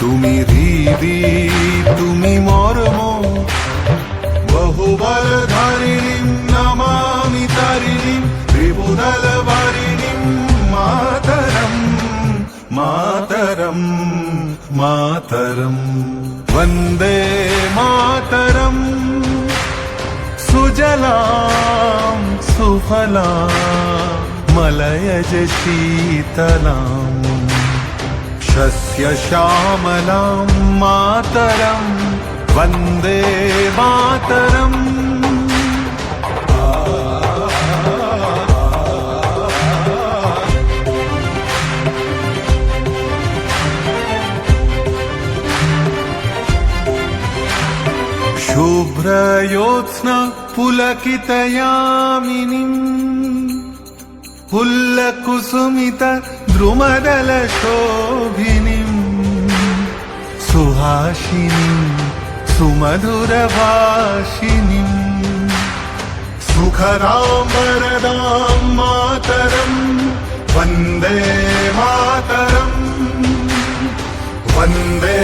तुम्ही दीदी तुम्ही मोरमो बहुबलधारिणीं नमामि तारिणीं त्रिभुदलवारिणीं मातरं मातरं मातरं वन्दे मातरं सुजलां सुफलां मलयज शीतलाम् शस्यश्यामलां मातरं वन्दे मातरम् शुभ्रयोत्स्ना पुलकितयामिनीं पुल्लकुसुमित द्रुमदलशोभिनीं सुहासिनीं सुमधुरभाषिणीं सुखदां वरदां मातरं वन्दे मातरं वन्दे